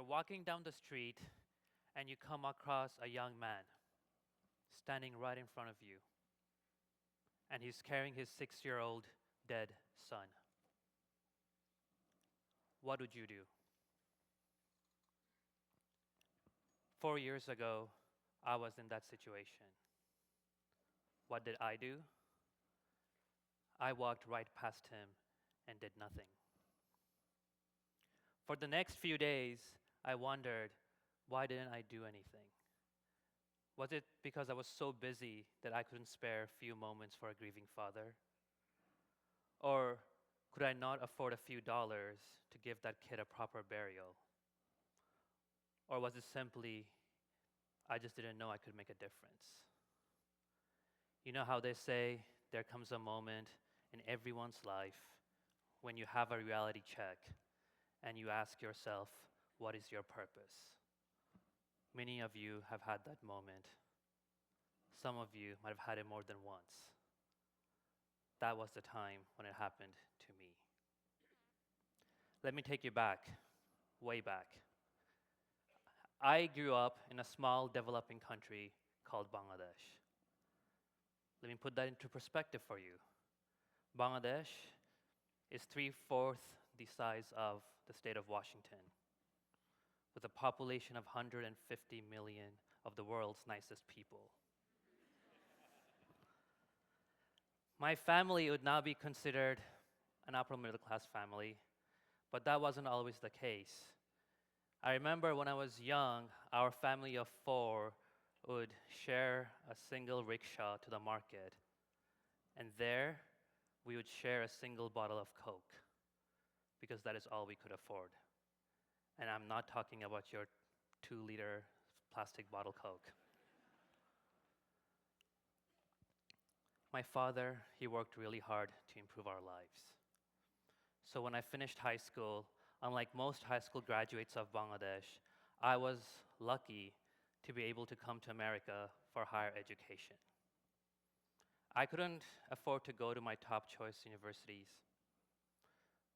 walking down the street and you come across a young man standing right in front of you, and he's carrying his 6-year-old dead son. What would you do? 4 years ago, I was in that situation. What did I do? I walked right past him and did nothing. For the next few days, I wondered, why didn't I do anything? Was it because I was so busy that I couldn't spare a few moments for a grieving father? Or could I not afford a few dollars to give that kid a proper burial? Or was it simply, I just didn't know I could make a difference? You know how they say there comes a moment in everyone's life when you have a reality check and you ask yourself, what is your purpose? Many of you have had that moment. Some of you might have had it more than once. That was the time when it happened to me. Let me take you back, way back. I grew up in a small developing country called Bangladesh. Let me put that into perspective for you. Bangladesh is 3/4 the size of the state of Washington, with a population of 150 million of the world's nicest people. My family would now be considered an upper middle class family, but that wasn't always the case. I remember when I was young, our family of 4 would share a single rickshaw to the market, and there we would share a single bottle of Coke, because that is all we could afford. And I'm not talking about your 2-liter plastic bottle Coke. My father, he worked really hard to improve our lives. So when I finished high school, unlike most high school graduates of Bangladesh, I was lucky to be able to come to America for higher education. I couldn't afford to go to my top choice universities,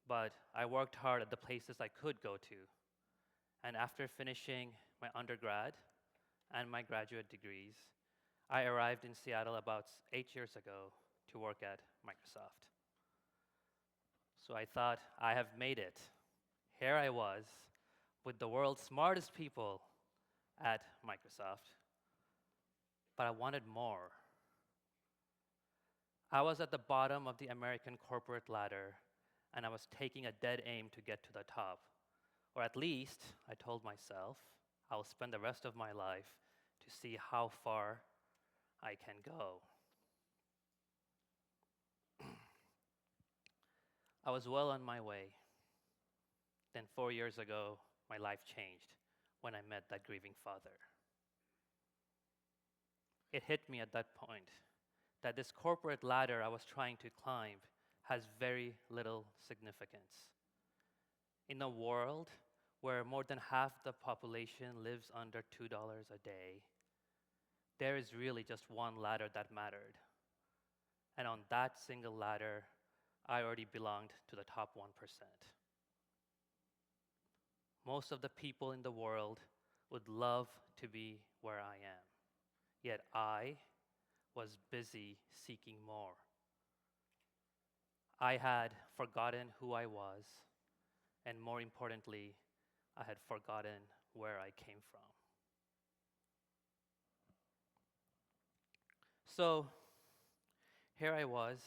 but I worked hard at the places I could go to. And after finishing my undergrad and my graduate degrees, I arrived in Seattle about 8 years ago to work at Microsoft. So I thought, I have made it. Here I was with the world's smartest people at Microsoft, but I wanted more. I was at the bottom of the American corporate ladder, and I was taking a dead aim to get to the top. Or at least, I told myself, I will spend the rest of my life to see how far I can go. I was well on my way. Then 4 years ago, my life changed when I met that grieving father. It hit me at that point that this corporate ladder I was trying to climb has very little significance. In a world where more than half the population lives under $2 a day, there is really just one ladder that mattered. And on that single ladder, I already belonged to the top 1%. Most of the people in the world would love to be where I am, yet I was busy seeking more. I had forgotten who I was, and more importantly, I had forgotten where I came from. So here I was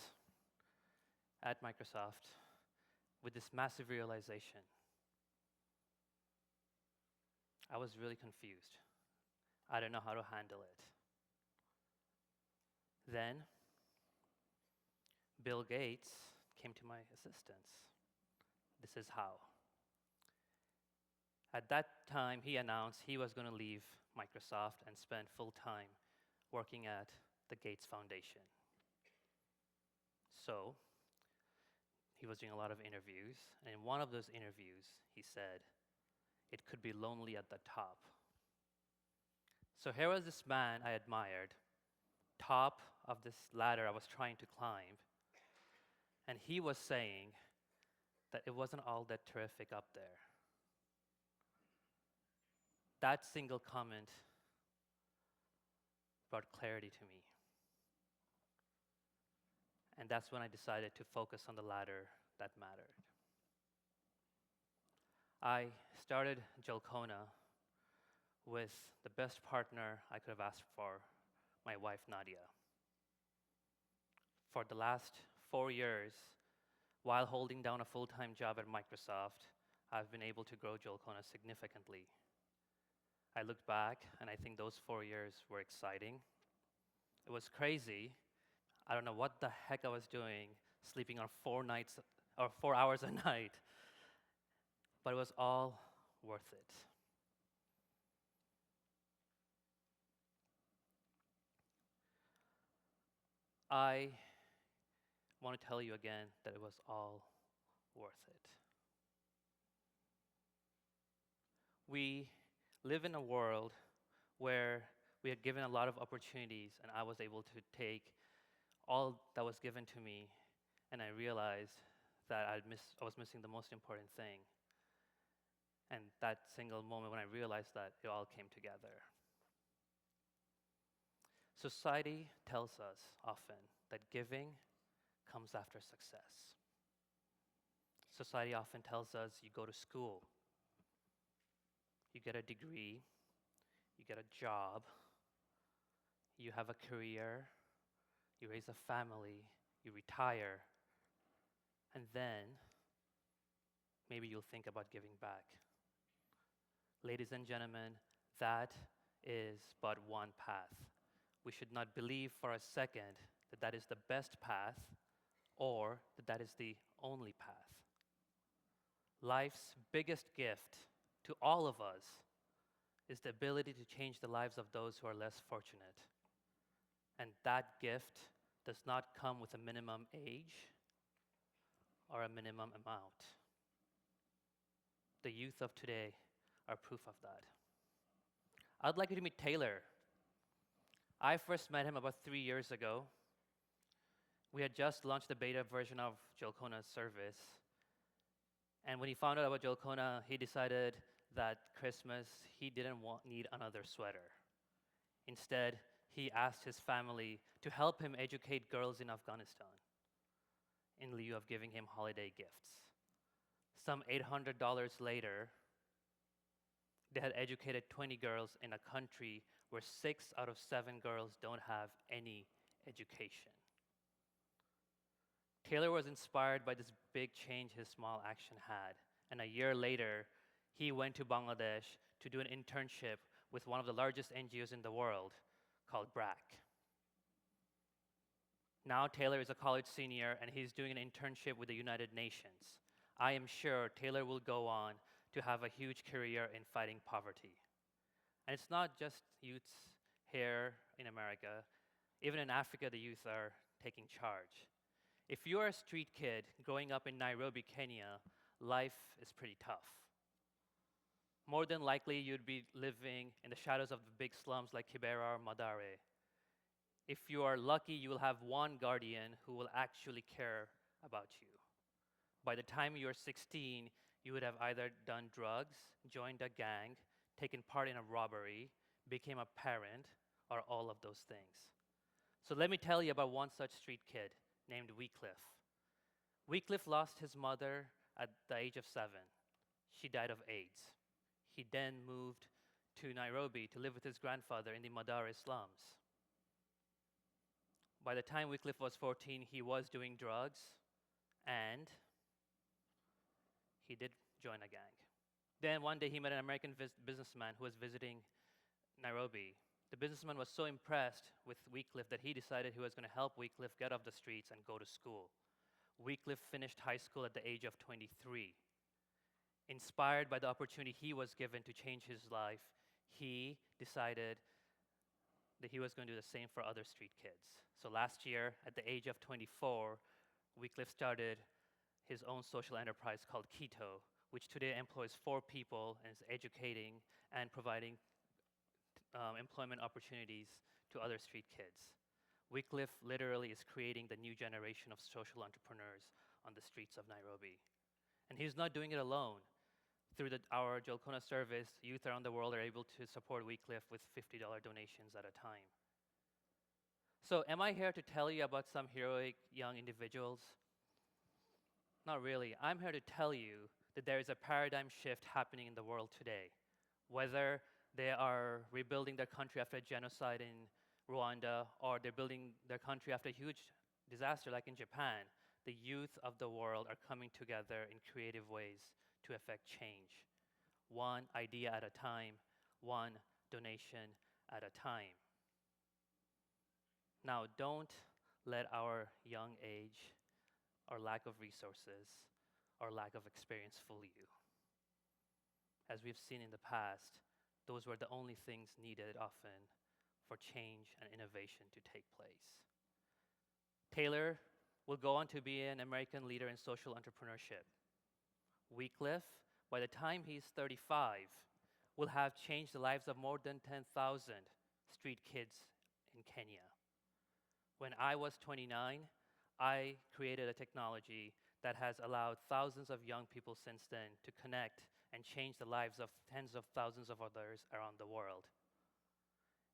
at Microsoft with this massive realization. I was really confused. I didn't know how to handle it. Then Bill Gates came to my assistance. This is how. At that time, he announced he was going to leave Microsoft and spend full time working at the Gates Foundation. So he was doing a lot of interviews, and in one of those interviews, he said, "It could be lonely at the top." So here was this man I admired, top of this ladder I was trying to climb, and he was saying that it wasn't all that terrific up there. That single comment brought clarity to me. And that's when I decided to focus on the latter that mattered. I started Jalkona with the best partner I could have asked for, my wife Nadia. For the last 4 years, while holding down a full-time job at Microsoft, I've been able to grow Jalkona significantly. I look back and I think those 4 years were exciting. It was crazy. I don't know what the heck I was doing, sleeping on 4 hours a night, but it was all worth it. I want to tell you again that it was all worth it. We live in a world where we are given a lot of opportunities, and I was able to take all that was given to me, and I realized that I was missing the most important thing. And that single moment when I realized that, it all came together. Society tells us often that giving comes after success. Society often tells us you go to school, you get a degree, you get a job, you have a career, you raise a family, you retire, and then maybe you'll think about giving back. Ladies and gentlemen, that is but one path. We should not believe for a second that that is the best path or that that is the only path. Life's biggest gift to all of us is the ability to change the lives of those who are less fortunate. And that gift does not come with a minimum age or a minimum amount. The youth of today are proof of that. I'd like you to meet Taylor. I first met him about 3 years ago. We had just launched the beta version of Jalkona's service. And when he found out about Jalkona, he decided that Christmas he didn't need another sweater. Instead, he asked his family to help him educate girls in Afghanistan in lieu of giving him holiday gifts. Some $800 later, they had educated 20 girls in a country where 6 out of 7 girls don't have any education. Taylor was inspired by this big change his small action had, and a year later, he went to Bangladesh to do an internship with one of the largest NGOs in the world called BRAC. Now Taylor is a college senior and he's doing an internship with the United Nations. I am sure Taylor will go on to have a huge career in fighting poverty. And it's not just youths here in America. Even in Africa, the youth are taking charge. If you're a street kid growing up in Nairobi, Kenya, life is pretty tough. More than likely, you'd be living in the shadows of the big slums like Kibera or Madare. If you are lucky, you will have one guardian who will actually care about you. By the time you're 16, you would have either done drugs, joined a gang, taken part in a robbery, became a parent, or all of those things. So let me tell you about one such street kid named Wycliffe. Wycliffe lost his mother at the age of 7. She died of AIDS. He then moved to Nairobi to live with his grandfather in the Madare slums. By the time Wycliffe was 14, he was doing drugs, and he did join a gang. Then one day he met an American businessman who was visiting Nairobi. The businessman was so impressed with Wycliffe that he decided he was going to help Wycliffe get off the streets and go to school. Wycliffe finished high school at the age of 23. Inspired by the opportunity he was given to change his life, he decided that he was going to do the same for other street kids. So last year, at the age of 24, Wycliffe started his own social enterprise called Keto, which today employs 4 people and is educating and providing employment opportunities to other street kids. Wycliffe literally is creating the new generation of social entrepreneurs on the streets of Nairobi. And he's not doing it alone. Through our Jolcona service, youth around the world are able to support Wycliffe with $50 donations at a time. So, am I here to tell you about some heroic young individuals? Not really. I'm here to tell you that there is a paradigm shift happening in the world today. Whether they are rebuilding their country after a genocide in Rwanda, or they're building their country after a huge disaster like in Japan, the youth of the world are coming together in creative ways to effect change. One idea at a time, one donation at a time. Now, don't let our young age, our lack of resources, our lack of experience fool you. As we've seen in the past, those were the only things needed often for change and innovation to take place. Taylor will go on to be an American leader in social entrepreneurship. Wycliffe, by the time he's 35, will have changed the lives of more than 10,000 street kids in Kenya. When I was 29, I created a technology that has allowed thousands of young people since then to connect and change the lives of tens of thousands of others around the world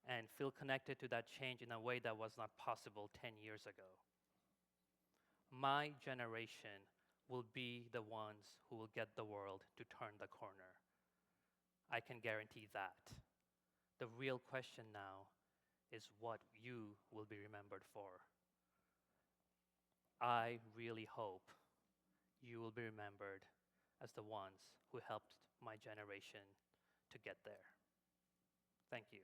and feel connected to that change in a way that was not possible 10 years ago. My generation will be the ones who will get the world to turn the corner. I can guarantee that. The real question now is what you will be remembered for. I really hope you will be remembered as the ones who helped my generation to get there. Thank you.